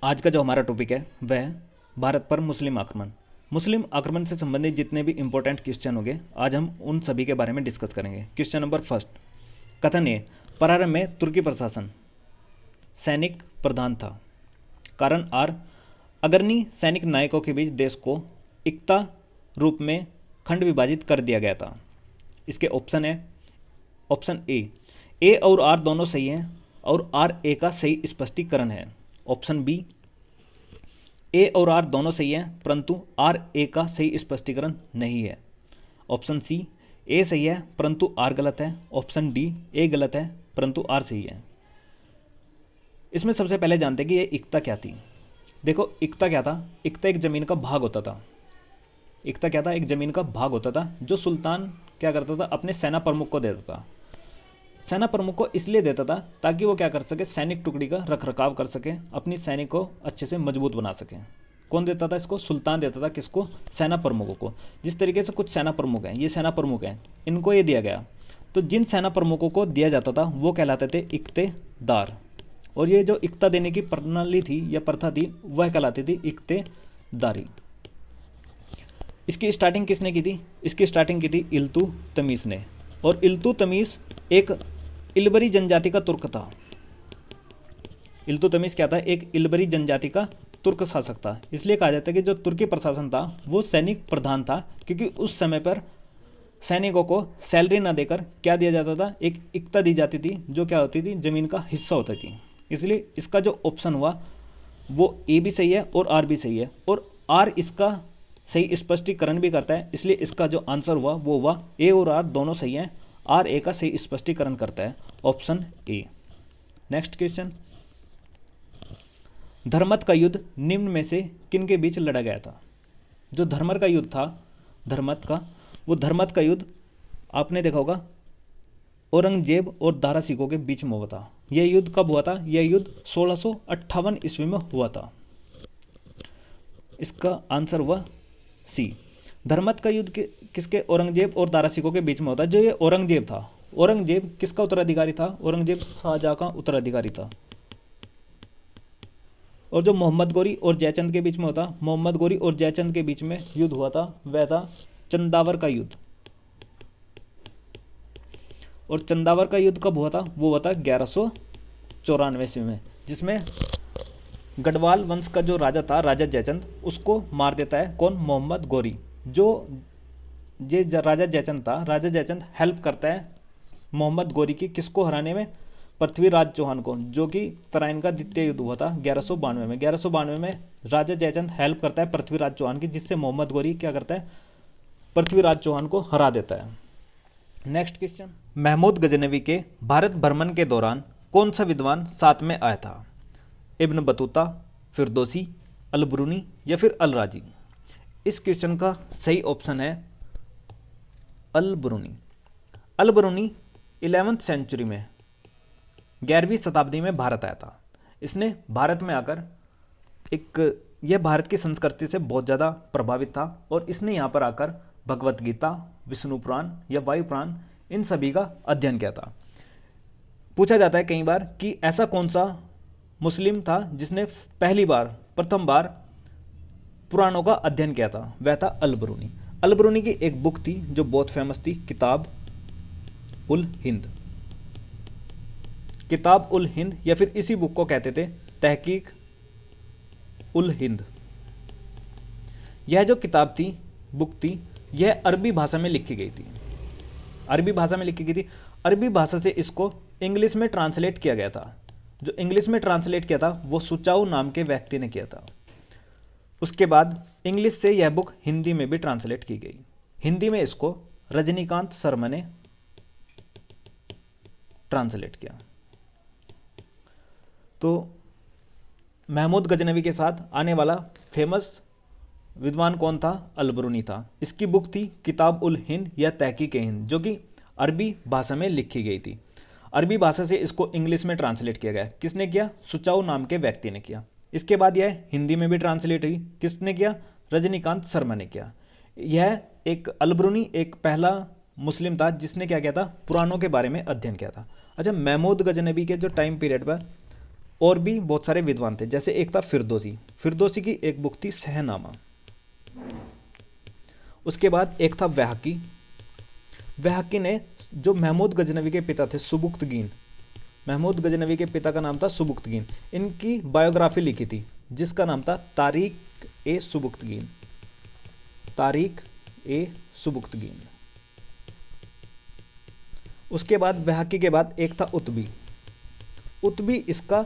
आज का जो हमारा टॉपिक है वह है भारत पर मुस्लिम आक्रमण। मुस्लिम आक्रमण से संबंधित जितने भी इंपॉर्टेंट क्वेश्चन होंगे आज हम उन सभी के बारे में डिस्कस करेंगे। क्वेश्चन नंबर फर्स्ट, कथन ए, प्रारंभ में तुर्की प्रशासन सैनिक प्रधान था। कारण आर, अग्रणी सैनिक नायकों के बीच देश को एकता रूप में खंड विभाजित कर दिया गया था। इसके ऑप्शन है, ऑप्शन ए और आर दोनों सही हैं और आर ए का सही स्पष्टीकरण है। ऑप्शन बी, ए और आर दोनों सही हैं परंतु आर ए का सही स्पष्टीकरण नहीं है। ऑप्शन सी, ए सही है परंतु आर गलत है। ऑप्शन डी, ए गलत है परंतु आर सही है। इसमें सबसे पहले जानते हैं कि ये एकता क्या थी। देखो, एकता क्या था? एकता एक ज़मीन का भाग होता था। एकता क्या था? एक ज़मीन का भाग होता था जो सुल्तान क्या करता था, अपने सेना प्रमुख को देता था। सेना प्रमुख को इसलिए देता था ताकि वो क्या कर सके, सैनिक टुकड़ी का रख रखाव कर सके, अपनी सैनिक को अच्छे से मजबूत बना सके। कौन देता था इसको? सुल्तान देता था। किसको? सेना प्रमुखों को। जिस तरीके से कुछ सेना प्रमुख हैं, ये सेना प्रमुख हैं, इनको ये दिया गया, तो जिन सेना प्रमुखों को दिया जाता था वो कहलाते थे इक्तेदार। और ये जो इक्ता देने की प्रणाली थी या प्रथा थी वह कहलाती थी इक्तेदारी। इसकी स्टार्टिंग किसने की थी? इसकी स्टार्टिंग की थी इल्तुतमिश ने। और इल्तुतमिश एक इल्बरी जनजाति का तुर्क था। इल्तुतमिश क्या था? एक इल्बरी जनजाति का तुर्क शासक था। इसलिए कहा जाता है कि जो तुर्की प्रशासन था वो सैनिक प्रधान था, क्योंकि उस समय पर सैनिकों को सैलरी ना देकर क्या दिया जाता था, एक एकता दी जाती थी जो क्या होती थी, जमीन का हिस्सा होती थी। इसलिए इसका जो ऑप्शन हुआ वो ए भी सही है और आर भी सही है, और आर इसका सही स्पष्टीकरण भी करता है। इसलिए इसका जो आंसर हुआ वो हुआ ए और आर दोनों सही हैं। आर ए का सही स्पष्टीकरण करता है option A. Next question, Dharmat का युद्ध निम्न में से किन के बीच लड़ा गया था? जो धर्मर का युद्ध था, धर्मत का, वो धर्मत का युद्ध आपने देखा होगा औरंगजेब और दारा सिकों के बीच में हुआ था। यह युद्ध कब हुआ था? यह युद्ध 1658 ईस्वी में हुआ था। इसका आंसर हुआ सी। धर्मत का युद्ध किसके? औरंगजेब और दारा सिकों के बीच में होता है। जो ये औरंगजेब था, औरंगजेब किसका उत्तराधिकारी था? औरंगजेब शाहजहां का उत्तराधिकारी था। और जो मोहम्मद गोरी और जयचंद के बीच में होता, मोहम्मद गोरी और जयचंद के बीच में युद्ध हुआ था वह था चंदावर का युद्ध। और चंदावर का युद्ध कब हुआ था? वो हुआ था 1194 ईस्वी में, जिसमें गढ़वाल वंश का जो राजा था, राजा जयचंद, उसको मार देता है कौन? मोहम्मद गोरी। जो ये राजा जयचंद था, राजा जयचंद हेल्प करता है मोहम्मद गोरी की, किसको हराने में? पृथ्वीराज चौहान को, जो कि तराइन का द्वितीय युद्ध हुआ था 1192 में। 1192 में राजा जयचंद हेल्प करता है पृथ्वीराज चौहान की, जिससे मोहम्मद गोरी क्या करता है? पृथ्वीराज चौहान को हरा देता है। नेक्स्ट क्वेश्चन, महमूद गजनवी के भारत भ्रमण के दौरान कौन सा विद्वान साथ में आया था? इब्न बतूता, फिरदौसी, अल-ब्रूनी या फिर अल-राजी? इस क्वेश्चन का सही ऑप्शन है अल-ब्रूनी। अल-ब्रूनी 11वीं सेंचुरी में, 11वीं शताब्दी में भारत आया था। इसने भारत में आकर यह भारत की संस्कृति से बहुत ज़्यादा प्रभावित था और इसने यहाँ पर आकर भगवत गीता, विष्णु पुराण या वायु पुराण, इन सभी का अध्ययन किया था। पूछा जाता है कई बार कि ऐसा कौन सा मुस्लिम था जिसने प्रथम बार पुराणों का अध्ययन किया था? वह था अल-ब्रूनी। अल-ब्रूनी की एक बुक थी जो बहुत फेमस थी, किताब उल हिंद। किताब उल हिंद या फिर इसी बुक को कहते थे तहकीक उल हिंद। यह जो किताब थी, बुक थी, यह अरबी भाषा में लिखी गई थी। अरबी भाषा में लिखी गई थी। अरबी भाषा से इसको इंग्लिश में ट्रांसलेट किया गया था। जो इंग्लिश में ट्रांसलेट किया था वो सुचाऊ नाम के व्यक्ति ने किया था। उसके बाद इंग्लिश से यह बुक हिंदी में भी ट्रांसलेट की गई। हिंदी में इसको रजनीकांत शर्मा ने ट्रांसलेट किया। तो महमूद गजनवी के साथ आने वाला फेमस विद्वान कौन था? अल-ब्रूनी था। इसकी बुक थी किताब उल हिंद या तहकीक हिंद, जो कि अरबी भाषा में लिखी गई थी। अरबी भाषा से इसको इंग्लिश में ट्रांसलेट किया गया। किसने किया? सुचाऊ नाम के व्यक्ति ने किया। इसके बाद यह हिंदी में भी ट्रांसलेट हुई। किसने किया? रजनीकांत शर्मा ने किया। यह एक अल-ब्रूनी एक पहला मुस्लिम था जिसने क्या किया था? पुराणों के बारे में अध्ययन किया था। अच्छा, महमूद गजनवी के जो टाइम पीरियड पर और भी बहुत सारे विद्वान थे, जैसे एक था फिरदौसी। फिरदौसी की एक बुक थी सहनामा। उसके बाद एक था वहकी। वहकी ने जो महमूद गजनवी के पिता थे सुबुक्तगीन, महमूद गजनवी के पिता का नाम था सुबुक्तगीन, इनकी बायोग्राफी लिखी थी जिसका नाम था तारीख ए सुबुक्तगीन। तारीख ए सुबुक्तगीन। उसके बाद वहकी के बाद एक था उत्बी। उत्बी इसका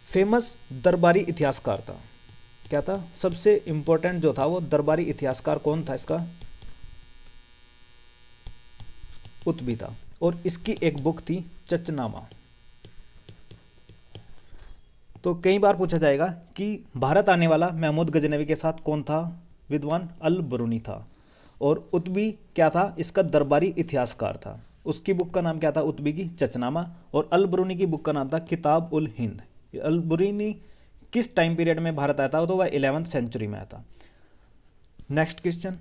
फेमस दरबारी इतिहासकार था। क्या था? सबसे इंपॉर्टेंट जो था वो दरबारी इतिहासकार कौन था इसका? उत्बी था। और इसकी एक बुक थी चचनामा। तो कई बार पूछा जाएगा कि भारत आने वाला महमूद गजनवी के साथ कौन था विद्वान? अल बरूनी था। और उत्बी क्या था? इसका दरबारी इतिहासकार था। उसकी बुक का नाम क्या था? उत्बी की चचनामा। और अल बरूनी की बुक का नाम था किताब उल हिंद। अल बरूनी किस टाइम पीरियड में भारत आया था? तो वह 11वीं सेंचुरी में आया था। नेक्स्ट क्वेश्चन,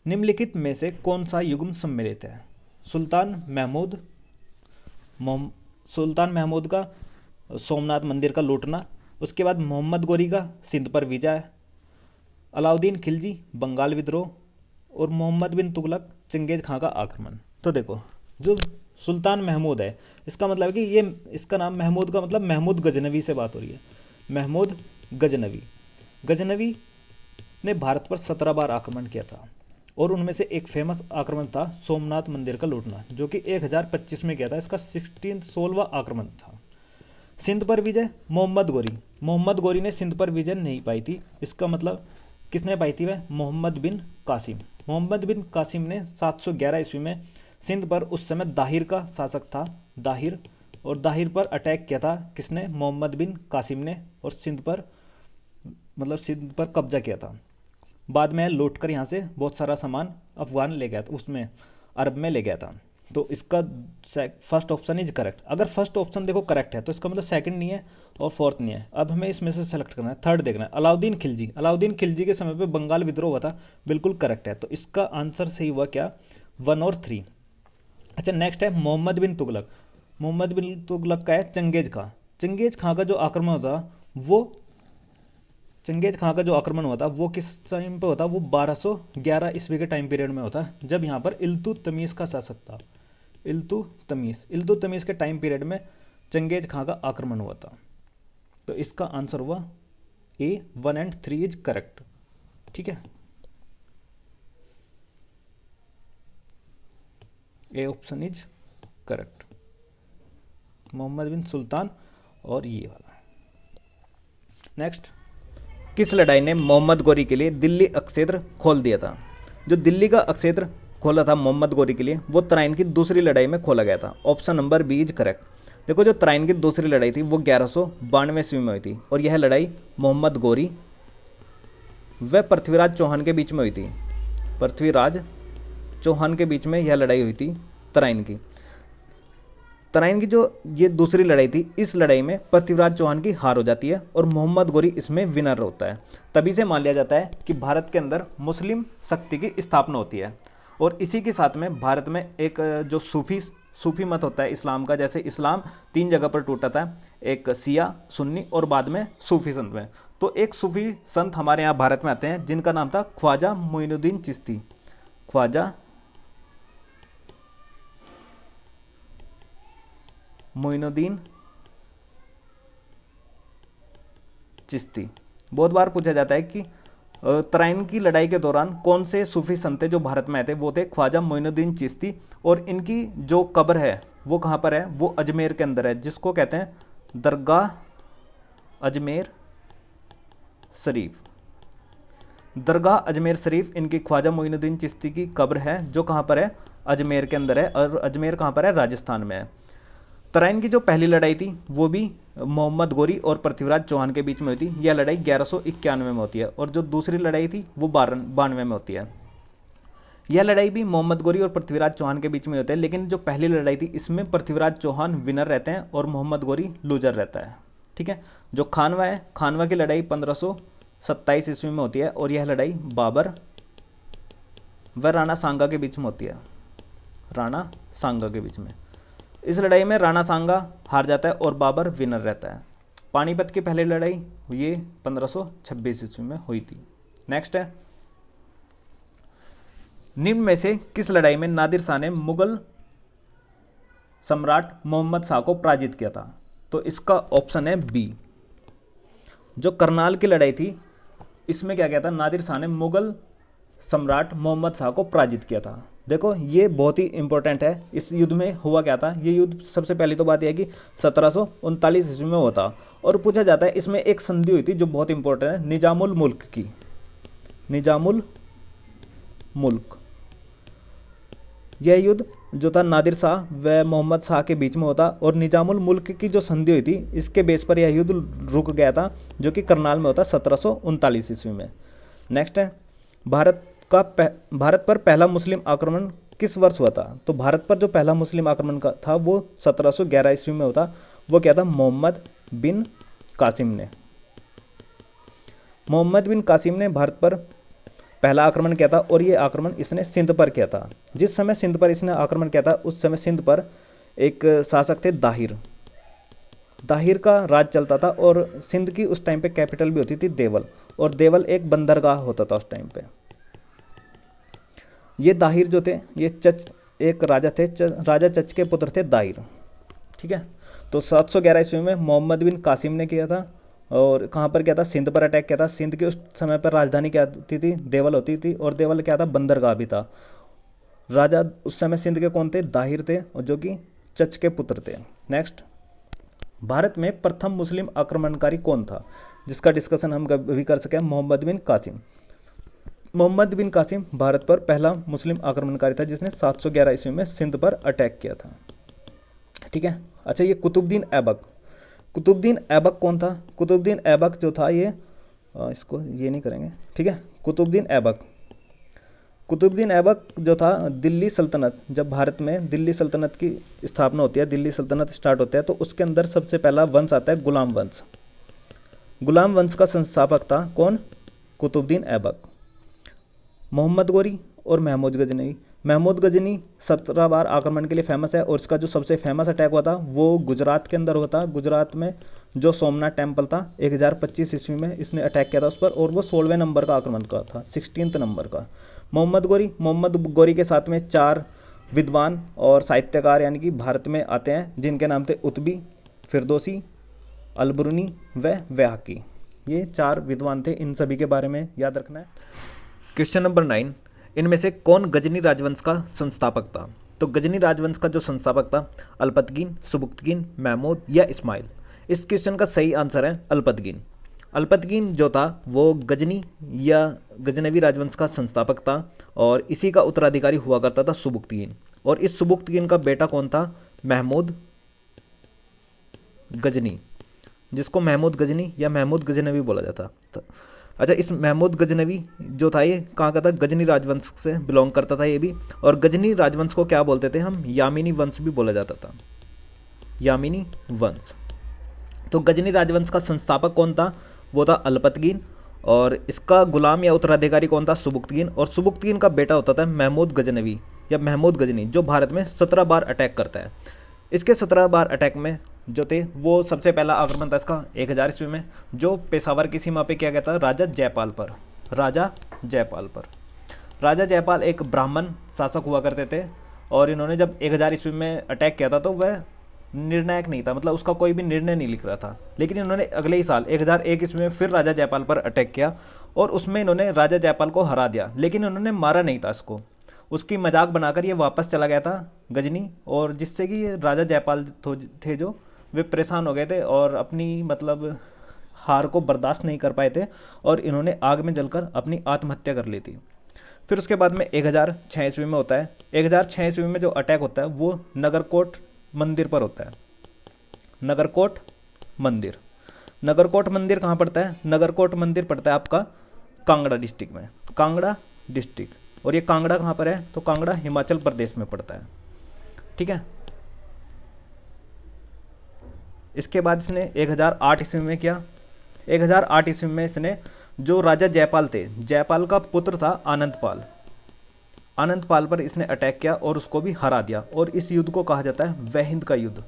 निम्नलिखित में से कौन सा युग्म सम्मिलित है? सुल्तान महमूद का सोमनाथ मंदिर का लूटना, उसके बाद मोहम्मद गोरी का सिंध पर विजय, अलाउद्दीन खिलजी बंगाल विद्रोह, और मोहम्मद बिन तुगलक चंगेज खां का आक्रमण। तो देखो, जो सुल्तान महमूद है इसका मतलब है कि ये, इसका नाम महमूद का मतलब महमूद गजनवी से बात हो रही है। महमूद गजनवी। गजनवी ने भारत पर 17 बार आक्रमण किया था और उनमें से एक फेमस आक्रमण था सोमनाथ मंदिर का लूटना, जो कि 1025 में किया था। इसका 16वां आक्रमण था। सिंध पर विजय मोहम्मद गोरी। मोहम्मद गोरी ने सिंध पर विजय नहीं पाई थी। इसका मतलब किसने पाई थी? वह मोहम्मद बिन कासिम। मोहम्मद बिन कासिम ने 711 ईस्वी में सिंध पर, उस समय दाहिर का शासक था दाहिर, और दाहिर पर अटैक किया था। किसने? मोहम्मद बिन कासिम ने। और सिंध पर सिंध पर कब्जा किया था। बाद में लौट कर यहाँ से बहुत सारा सामान अफगान ले गया था, उसमें अरब में ले गया था। तो इसका फर्स्ट ऑप्शन इज करेक्ट। अगर फर्स्ट ऑप्शन देखो करेक्ट है तो इसका मतलब सेकंड नहीं है और फोर्थ नहीं है। अब हमें इसमें से सेलेक्ट करना है, थर्ड देखना है। अलाउद्दीन खिलजी। अलाउद्दीन खिलजी के समय पे बंगाल विद्रोह हुआ था, बिल्कुल करेक्ट है। तो इसका आंसर सही हुआ क्या? 1 और 3। अच्छा, नेक्स्ट है मोहम्मद बिन तुगलक। मोहम्मद बिन तुगलक का है चंगेज खां। चंगेज खां का जो आक्रमण होता वो किस टाइम पे होता? वो 1211 ईस्वी के टाइम पीरियड में होता, जब यहाँ पर इल्तुतमिश का शासक था। इल्तुतमिश के टाइम पीरियड में चंगेज खां का आक्रमण हुआ था। तो इसका आंसर हुआ ए। 1 और 3 इज करेक्ट। ठीक है, A option is correct. Mohammed bin Sultan और ये वाला। नेक्स्ट, किस लड़ाई ने मोहम्मद गोरी के लिए दिल्ली अक्षेत्र खोल दिया था? जो दिल्ली का अक्षेत्र खोला था मोहम्मद गोरी के लिए, वो तराइन की दूसरी लड़ाई में खोला गया था। Option number B is correct. देखो, जो तराइन की दूसरी लड़ाई थी वो 1192 ईस्वी में हुई थी, और यह लड़ाई मोहम्मद गोरी व पृथ्वीराज चौहान के बीच में हुई थी। पृथ्वीराज चौहान के बीच में यह लड़ाई हुई थी तराइन की। तराइन की जो ये दूसरी लड़ाई थी, इस लड़ाई में पृथ्वीराज चौहान की हार हो जाती है और मोहम्मद गोरी इसमें विनर होता है। तभी से मान लिया जाता है कि भारत के अंदर मुस्लिम शक्ति की स्थापना होती है। और इसी के साथ में भारत में एक जो सूफी मत होता है इस्लाम का, जैसे इस्लाम 3 जगह पर टूटा था, एक शिया, सुन्नी और बाद में सूफी संत में। तो एक सूफी संत हमारे यहाँ भारत में आते हैं जिनका नाम था ख्वाजा मोइनुद्दीन चिश्ती। ख्वाजा मोइनुद्दीन चिश्ती। बहुत बार पूछा जाता है कि तराइन की लड़ाई के दौरान कौन से सूफी संत जो भारत में आए थे? वो थे ख्वाजा मोइनुद्दीन चिश्ती। और इनकी जो कब्र है वो कहाँ पर है? वो अजमेर के अंदर है, जिसको कहते हैं दरगाह अजमेर शरीफ। दरगाह अजमेर शरीफ इनकी ख्वाजा मोइनुद्दीन चिश्ती की कब्र है, जो कहाँ पर है? अजमेर के अंदर है। और अजमेर कहाँ पर है? राजस्थान में है। तराइन की जो पहली लड़ाई थी वो भी मोहम्मद गोरी और पृथ्वीराज चौहान के बीच में हुई थी। यह लड़ाई 1191 में होती है। और जो दूसरी लड़ाई थी वो 92 में होती है। यह लड़ाई भी मोहम्मद गोरी और पृथ्वीराज चौहान के बीच में होती है, लेकिन जो पहली लड़ाई थी इसमें पृथ्वीराज चौहान विनर रहते हैं और मोहम्मद गोरी लूजर रहता है। ठीक है, जो खानवा है, खानवा की लड़ाई 1527 ईस्वी में होती है, और यह लड़ाई बाबर व राणा सांगा के बीच में होती है। राणा सांगा के बीच में। इस लड़ाई में राणा सांगा हार जाता है और बाबर विनर रहता है। पानीपत की पहली लड़ाई ये 1526 ईस्वी में हुई थी। नेक्स्ट है, निम्न में से किस लड़ाई में नादिर शाह ने मुगल सम्राट मोहम्मद शाह को पराजित किया था? तो इसका ऑप्शन है बी। जो करनाल की लड़ाई थी इसमें क्या किया था, नादिर शाह ने मुगल सम्राट मोहम्मद शाह को पराजित किया था। देखो ये बहुत ही इंपॉर्टेंट है। इस युद्ध में हुआ क्या था, ये युद्ध सबसे पहली तो बात यह है कि 1739 ईस्वी में हुआ था और पूछा जाता है इसमें एक संधि हुई थी जो बहुत इंपॉर्टेंट है, निजामुल मुल्क की। निजामुल मुल्क, यह युद्ध जो था नादिर शाह व मोहम्मद शाह के बीच में होता और निजामुल मुल्क की जो संधि हुई थी इसके बेस पर यह युद्ध रुक गया था जो कि करनाल में होता 1739 ईस्वी में। नेक्स्ट है, भारत पर पहला मुस्लिम आक्रमण किस वर्ष हुआ था? तो भारत पर जो पहला मुस्लिम आक्रमण का था वो 1711 ईस्वी में होता। वो क्या था, मोहम्मद बिन कासिम ने। मोहम्मद बिन कासिम ने भारत पर पहला आक्रमण किया था और ये आक्रमण इसने सिंध पर किया था। जिस समय सिंध पर इसने आक्रमण किया था उस समय सिंध पर एक शासक थे दाहिर। दाहिर का राज चलता था और सिंध की उस टाइम पे कैपिटल भी होती थी देवल, और देवल एक बंदरगाह होता था उस टाइम पे। ये दाहिर जो थे ये एक राजा थे, राजा चच के पुत्र थे दाहिर। ठीक है, तो 711 ईस्वी में मोहम्मद बिन कासिम ने किया था और कहाँ पर क्या था, सिंध पर अटैक किया था। सिंध की उस समय पर राजधानी क्या होती थी, देवल होती थी, और देवल क्या था, बंदरगाह भी था। राजा उस समय सिंध के कौन थे, दाहिर थे, और जो कि चच के पुत्र थे। नेक्स्ट, भारत में प्रथम मुस्लिम आक्रमणकारी कौन था, जिसका डिस्कशन हम कभी कर सके, मोहम्मद बिन कासिम। मोहम्मद बिन कासिम भारत पर पहला मुस्लिम आक्रमणकारी था जिसने 711 ईस्वी में सिंध पर अटैक किया था। ठीक है, अच्छा ये कुतुबुद्दीन ऐबक, कुतुबुद्दीन ऐबक कौन था? कुतुबुद्दीन ऐबक जो था ये इसको ये नहीं करेंगे। ठीक है, कुतुबुद्दीन ऐबक, कुतुबुद्दीन ऐबक जो था दिल्ली सल्तनत, जब भारत में दिल्ली सल्तनत की स्थापना होती है, दिल्ली सल्तनत स्टार्ट होता है, तो उसके अंदर सबसे पहला वंश आता है गुलाम वंश। गुलाम वंश का संस्थापक था कौन? कुतुबुद्दीन ऐबक। मोहम्मद गोरी और महमूद गजनवी। महमूद गजनी 17 बार आक्रमण के लिए फेमस है और इसका जो सबसे फेमस अटैक हुआ था वो गुजरात के अंदर हुआ था। गुजरात में जो सोमनाथ टेम्पल था 1025 ईस्वी में इसने अटैक किया था उस पर, और वो 16वें नंबर का आक्रमण का था, 16th नंबर का। मोहम्मद गोरी के साथ में 4 विद्वान और साहित्यकार यानी कि भारत में आते हैं जिनके नाम थे उतबी, फिरदौसी, अलबरूनी व वहाकी। ये 4 विद्वान थे, इन सभी के बारे में याद रखना है। क्वेश्चन नंबर 9, इनमें से कौन गजनी राजवंश का संस्थापक था? तो गजनी राजवंश का जो संस्थापक था अल्पतगीन, सुबुक्तगीन, महमूद या इस्माइल। इस क्वेश्चन का सही आंसर है अल्पतगीन। अल्पतगीन जो था वो गजनी या गजनवी राजवंश का संस्थापक था और इसी का उत्तराधिकारी हुआ करता था सुबुक्तगीन, और इस सुबुक्तगीन का बेटा कौन था? महमूद गजनी, जिसको महमूद गजनी या महमूद गजनवी बोला जाता था। अच्छा, इस महमूद गजनवी जो था ये कहाँ का था? गजनी राजवंश से बिलोंग करता था ये भी, और गजनी राजवंश को क्या बोलते थे हम? यामिनी वंश भी बोला जाता था, यामिनी वंश। तो गजनी राजवंश का संस्थापक कौन था? वो था अल्पतगीन, और इसका गुलाम या उत्तराधिकारी कौन था? सुबुक्तगीन, और सुबुक्तगीन का बेटा होता था महमूद गजनवी या महमूद गजनी, जो भारत में 17 बार अटैक करता है। इसके 17 बार अटैक में जो थे वो सबसे पहला आक्रमण था इसका 1000 ईस्वी में, जो पेशावर की सीमा पे किया गया था राजा जयपाल पर। राजा जयपाल पर, राजा जयपाल एक ब्राह्मण शासक हुआ करते थे, और इन्होंने जब 1000 ईस्वी में अटैक किया था तो वह निर्णायक नहीं था, मतलब उसका कोई भी निर्णय नहीं लिख रहा था। लेकिन इन्होंने अगले ही साल 1001 ईस्वी में फिर राजा जयपाल पर अटैक किया और उसमें इन्होंने राजा जयपाल को हरा दिया, लेकिन इन्होंने मारा नहीं था इसको। उसकी मजाक बनाकर ये वापस चला गया था गजनी, और जिससे कि ये राजा जयपाल थे जो वे परेशान हो गए थे और अपनी मतलब हार को बर्दाश्त नहीं कर पाए थे, और इन्होंने आग में जलकर अपनी आत्महत्या कर ली थी। फिर उसके बाद में 1006 ईस्वी में होता है। 1006 ईस्वी में जो अटैक होता है वो नगरकोट मंदिर पर होता है। नगरकोट मंदिर, नगरकोट मंदिर कहाँ पड़ता है? नगरकोट मंदिर पड़ता है आपका कांगड़ा डिस्ट्रिक्ट में, कांगड़ा डिस्ट्रिक्ट। और ये कांगड़ा कहाँ पर है? तो कांगड़ा हिमाचल प्रदेश में पड़ता है। ठीक है, इसके बाद इसने 1008 ईस्वी में किया। 1008 ईस्वी में इसने जो राजा जयपाल थे, जयपाल का पुत्र था आनंदपाल, आनंद पाल पर इसने अटैक किया और उसको भी हरा दिया, और इस युद्ध को कहा जाता है वह हिंद का युद्ध,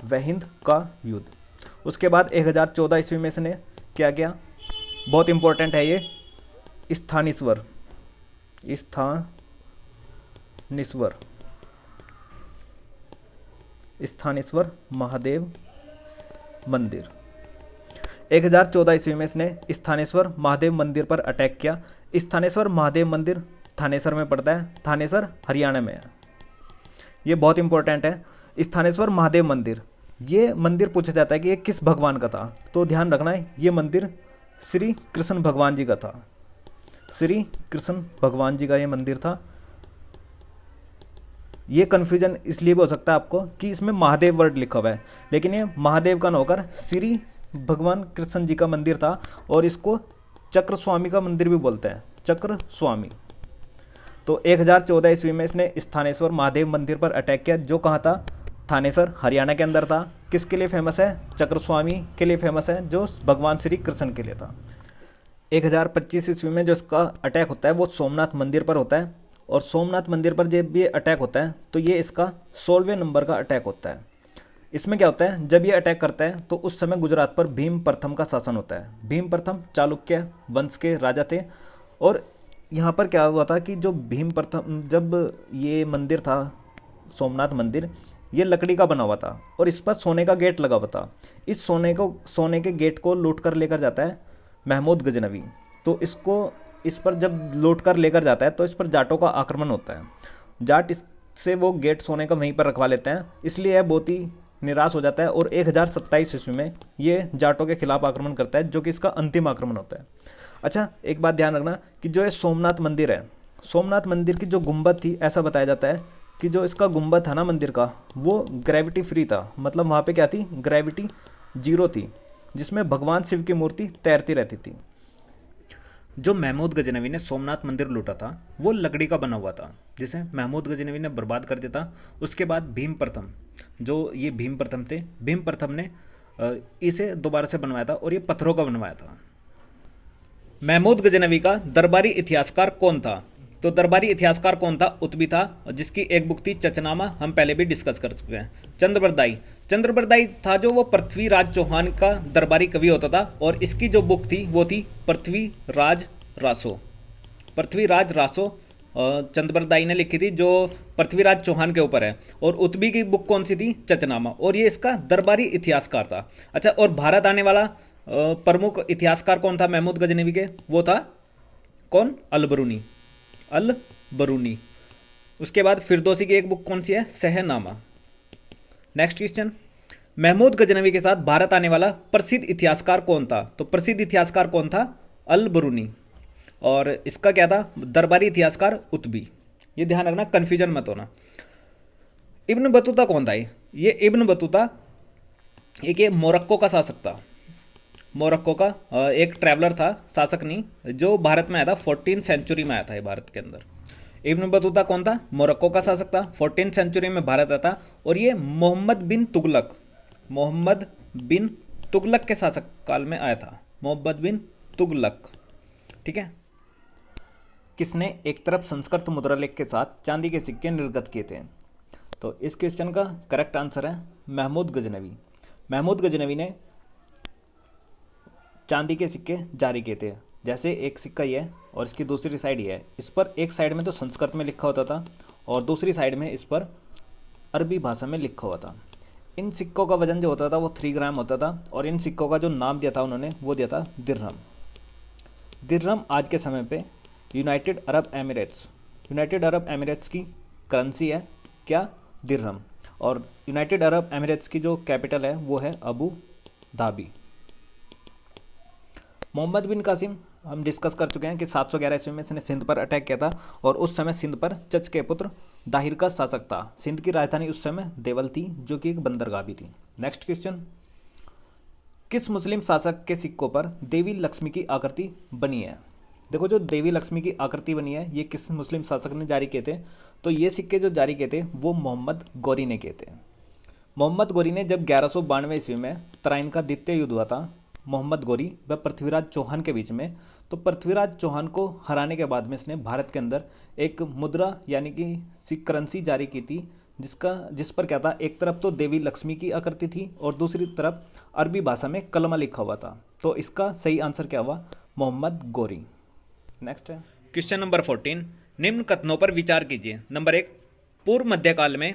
वह हिंद का युद्ध। उसके बाद 1014 ईस्वी में इसने क्या किया, बहुत इंपॉर्टेंट है ये, स्थानेश्वर, स्थानेश्वर, स्थानेश्वर महादेव मंदिर। 1014 ईस्वी में इसने स्थानेश्वर महादेव मंदिर पर अटैक किया। स्थानेश्वर महादेव मंदिर थानेसर में पड़ता है, थानेसर हरियाणा में है, ये बहुत इंपॉर्टेंट है। स्थानेश्वर महादेव मंदिर, ये मंदिर पूछा जाता है कि ये किस भगवान का था, तो ध्यान रखना है ये मंदिर श्री कृष्ण भगवान जी का था, श्री कृष्ण भगवान जी का ये मंदिर था। ये कन्फ्यूजन इसलिए भी हो सकता है आपको कि इसमें महादेव वर्ड लिखा हुआ है, लेकिन ये महादेव का न होकर श्री भगवान कृष्ण जी का मंदिर था, और इसको चक्र स्वामी का मंदिर भी बोलते हैं, चक्र स्वामी। तो 1014 ईस्वी में इसने स्थानेश्वर महादेव मंदिर पर अटैक किया, जो कहाँ था, थानेसर हरियाणा के अंदर था। किसके लिए फेमस है, चक्र स्वामी के लिए फेमस है, जो भगवान श्री कृष्ण के लिए था। 1025 ईस्वी में जो इसका अटैक होता है वो सोमनाथ मंदिर पर होता है, और सोमनाथ मंदिर पर जब ये अटैक होता है तो ये इसका 16वें नंबर का अटैक होता है। इसमें क्या होता है, जब ये अटैक करता है तो उस समय गुजरात पर भीम प्रथम का शासन होता है। भीम प्रथम चालुक्य वंश के राजा थे, और यहाँ पर क्या हुआ था कि जो भीम प्रथम, जब ये मंदिर था सोमनाथ मंदिर, ये लकड़ी का बना हुआ था और इस पर सोने का गेट लगा हुआ था। इस सोने के गेट को लूट कर लेकर जाता है महमूद गजनवी। तो इस पर जब लूट कर लेकर जाता है तो इस पर जाटों का आक्रमण होता है। जाट इससे वो गेट सोने का वहीं पर रखवा लेते हैं, इसलिए यह बहुत ही निराश हो जाता है, और 1027 ईस्वी में ये जाटों के खिलाफ आक्रमण करता है, जो कि इसका अंतिम आक्रमण होता है। अच्छा, एक बात ध्यान रखना कि जो ये सोमनाथ मंदिर है, सोमनाथ मंदिर की जो गुंबद थी, ऐसा बताया जाता है कि जो इसका गुंबद था ना मंदिर का, वो ग्रेविटी फ्री था, मतलब वहाँ पे क्या थी, ग्रेविटी जीरो थी, जिसमें भगवान शिव की मूर्ति तैरती रहती थी। जो महमूद गजनवी ने सोमनाथ मंदिर लूटा था वो लकड़ी का बना हुआ था, जिसे महमूद गजनवी ने बर्बाद कर दिया था। उसके बाद भीम प्रथम, जो ये भीम प्रथम थे, भीम प्रथम ने इसे दोबारा से बनवाया था, और ये पत्थरों का बनवाया था। महमूद गजनवी का दरबारी इतिहासकार कौन था, तो दरबारी इतिहासकार कौन था, उतबी था, जिसकी एक बुक थी चचनामा, हम पहले भी डिस्कस कर चुके हैं। चंद्रबरदाई था जो वो पृथ्वीराज चौहान का दरबारी कवि होता था, और इसकी जो बुक थी वो थी पृथ्वीराज रासो चंद्रबरदाई ने लिखी थी, जो पृथ्वीराज चौहान के ऊपर है। और उतबी की बुक कौन सी थी, चचनामा, और ये इसका दरबारी इतिहासकार था। अच्छा, और भारत आने वाला प्रमुख इतिहासकार कौन था महमूद गजनवी के, वो था कौन, अल-बरूनी। उसके बाद फिरदौसी की एक बुक कौन सी है, सहनामा। नेक्स्ट क्वेश्चन, महमूद गजनवी के साथ भारत आने वाला प्रसिद्ध इतिहासकार कौन था, तो प्रसिद्ध इतिहासकार कौन था, अल-बरूनी, और इसका क्या था, दरबारी इतिहासकार उतबी। ये ध्यान रखना, कंफ्यूजन मत होना। इब्न बतूता कौन था, ये इब्न बतूता एक ये मोरक्को का शासक था, मोरक्को का एक ट्रैवलर था, शासक नहीं, जो भारत में आया था 14th सेंचुरी में आया था ये भारत के अंदर। इब्न बतूता कौन था, मोरक्को का शासक था, 14th सेंचुरी में भारत आया था, और ये मोहम्मद बिन तुगलक के शासक काल में आया था, मोहम्मद बिन तुगलक। ठीक है। किसने एक तरफ संस्कृत मुद्रालेख के साथ चांदी के सिक्के निर्गत किए थे, तो इस क्वेश्चन का करेक्ट आंसर है महमूद गजनवी। महमूद गजनवी ने चांदी के सिक्के जारी किए थे। जैसे एक सिक्का ये है और इसकी दूसरी साइड ये है, इस पर एक साइड में तो संस्कृत में लिखा होता था और दूसरी साइड में इस पर अरबी भाषा में लिखा हुआ था। इन सिक्कों का वजन जो होता था वो 3 ग्राम होता था, और इन सिक्कों का जो नाम दिया था उन्होंने वो दिया था दिरहम। दिरहम आज के समय पे यूनाइटेड अरब एमिरेट्स की करेंसी है, क्या, दिरहम। और यूनाइटेड अरब एमिरेट्स की जो कैपिटल है वो है अबू धाबी। मोहम्मद बिन कासिम हम डिस्कस कर चुके हैं कि 711 ईस्वी में इसने सिंध पर अटैक किया था, और उस समय सिंध पर चच के पुत्र दाहिर का शासक था। सिंध की राजधानी उस समय देवल थी, जो कि एक बंदरगाह भी थी। नेक्स्ट क्वेश्चन, किस मुस्लिम शासक के सिक्कों पर देवी लक्ष्मी की आकृति बनी है। देखो, जो देवी लक्ष्मी की आकृति बनी है ये किस मुस्लिम शासक ने जारी किए थे, तो ये सिक्के जो जारी किए थे वो मोहम्मद गौरी ने किए थे। मोहम्मद गौरी ने जब 1192 ईस्वी में तराइन का द्वितीय युद्ध हुआ था, मोहम्मद गौरी व पृथ्वीराज चौहान के बीच में। तो पृथ्वीराज चौहान को हराने के बाद में इसने भारत के अंदर एक मुद्रा यानी कि सी करेंसी जारी की थी, जिस पर क्या था, एक तरफ तो देवी लक्ष्मी की आकृति थी और दूसरी तरफ अरबी भाषा में कलमा लिखा हुआ था। तो इसका सही आंसर क्या हुआ, मोहम्मद गौरी। नेक्स्ट है क्वेश्चन नंबर 14, निम्न कथनों पर विचार कीजिए। नंबर 1, पूर्व मध्यकाल में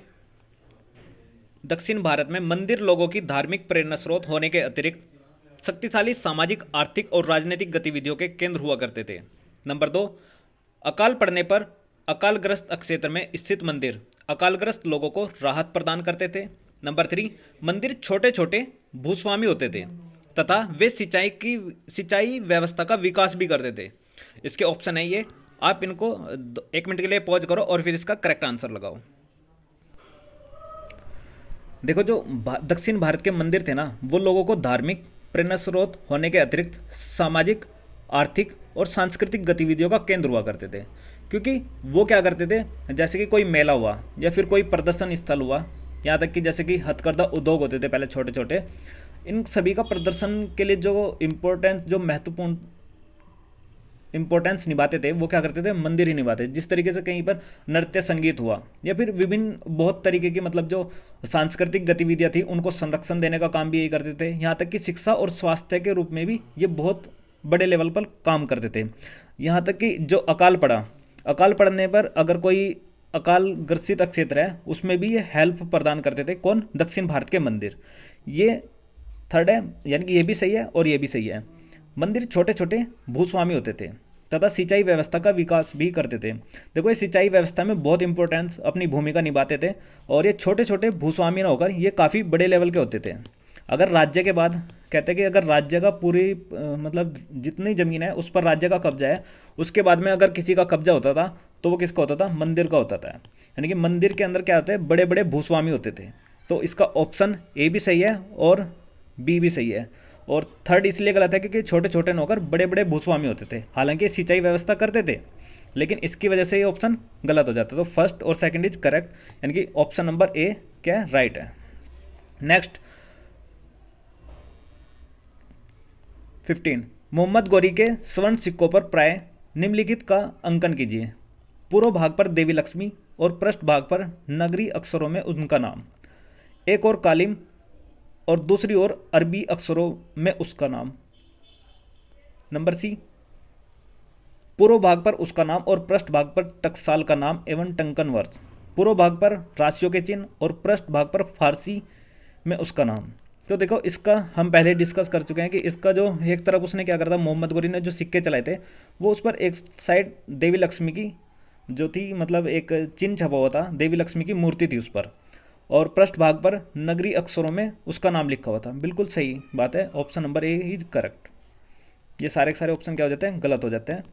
दक्षिण भारत में मंदिर लोगों की धार्मिक प्रेरणा स्रोत होने के अतिरिक्त शक्तिशाली सामाजिक, आर्थिक और राजनीतिक गतिविधियों के केंद्र हुआ करते थे। नंबर 2, अकाल पड़ने पर अकालग्रस्त क्षेत्र में स्थित मंदिर अकालग्रस्त लोगों को राहत प्रदान करते थे। नंबर 3, मंदिर छोटे छोटे भूस्वामी होते थे तथा वे सिंचाई व्यवस्था का विकास भी करते थे। इसके ऑप्शन है ये, आप इनको 1 मिनट के लिए पॉज करो और फिर इसका करेक्ट आंसर लगाओ। देखो, जो दक्षिण भारत के मंदिर थे ना, वो लोगों को धार्मिक प्रेरणा स्रोत होने के अतिरिक्त सामाजिक, आर्थिक और सांस्कृतिक गतिविधियों का केंद्र हुआ करते थे। क्योंकि वो क्या करते थे, जैसे कि कोई मेला हुआ या फिर कोई प्रदर्शन स्थल हुआ, यहाँ तक कि जैसे कि हथकरघा उद्योग होते थे पहले छोटे छोटे, इन सभी का प्रदर्शन के लिए जो महत्वपूर्ण इंपॉर्टेंस निभाते थे, वो क्या करते थे, मंदिर ही निभाते थे। जिस तरीके से कहीं पर नृत्य संगीत हुआ या फिर विभिन्न बहुत तरीके की मतलब जो सांस्कृतिक गतिविधियां थी, उनको संरक्षण देने का काम भी यही करते थे। यहाँ तक कि शिक्षा और स्वास्थ्य के रूप में भी ये बहुत बड़े लेवल पर काम करते थे। यहाँ तक कि जो अकाल पड़ने पर अगर कोई अकाल ग्रसित क्षेत्र है, उसमें भी ये हेल्प प्रदान करते थे। कौन, दक्षिण भारत के मंदिर। ये थर्ड है, यानी कि ये भी सही है और ये भी सही है। मंदिर छोटे छोटे भूस्वामी होते थे तथा सिंचाई व्यवस्था का विकास भी करते थे। देखो, ये सिंचाई व्यवस्था में बहुत इंपॉर्टेंस अपनी भूमिका निभाते थे और ये छोटे छोटे भूस्वामी न होकर ये काफ़ी बड़े लेवल के होते थे। अगर राज्य के बाद कहते हैं कि अगर राज्य का पूरी मतलब जितनी ज़मीन है उस पर राज्य का कब्जा है, उसके बाद में अगर किसी का कब्जा होता था तो वो किसका होता था, मंदिर का होता था। यानी कि मंदिर के अंदर क्या होते हैं, बड़े बड़े भूस्वामी होते थे। तो इसका ऑप्शन ए भी सही है और बी भी सही है। और थर्ड इसलिए गलत है क्योंकि छोटे छोटे नौकर बड़े बड़े भूस्वामी होते थे, हालांकि सिंचाई व्यवस्था करते थे, लेकिन इसकी वजह से ये ऑप्शन गलत हो जाता है। तो फर्स्ट और सेकंड इज करेक्ट, यानी कि ऑप्शन नंबर ए क्या है, राइट है। नेक्स्ट 15, मोहम्मद गौरी के स्वर्ण सिक्कों पर प्राय निम्नलिखित का अंकन कीजिए। पूर्व भाग पर देवी लक्ष्मी और पृष्ठ भाग पर नगरी अक्षरों में उनका नाम, एक और कालिम और दूसरी ओर अरबी अक्षरों में उसका नाम। नंबर सी, पूर्व भाग पर उसका नाम और पृष्ठ भाग पर टकसाल का नाम एवं टंकन वर्ष। पूर्व भाग पर राशियों के चिन्ह और पृष्ठ भाग पर फारसी में उसका नाम। तो देखो, इसका हम पहले डिस्कस कर चुके हैं कि इसका जो एक तरफ उसने क्या करा था, मोहम्मद गौरी ने जो सिक्के चलाए थे, वो उस पर एक साइड देवी लक्ष्मी की जो थी, मतलब एक चिन्ह छपा हुआ था, देवी लक्ष्मी की मूर्ति थी उस पर, और पृष्ठ भाग पर नगरी अक्षरों में उसका नाम लिखा हुआ था। बिल्कुल सही बात है, option number A is correct. ये सारे के सारे ऑप्शन क्या हो जाते हैं, गलत हो जाते हैं।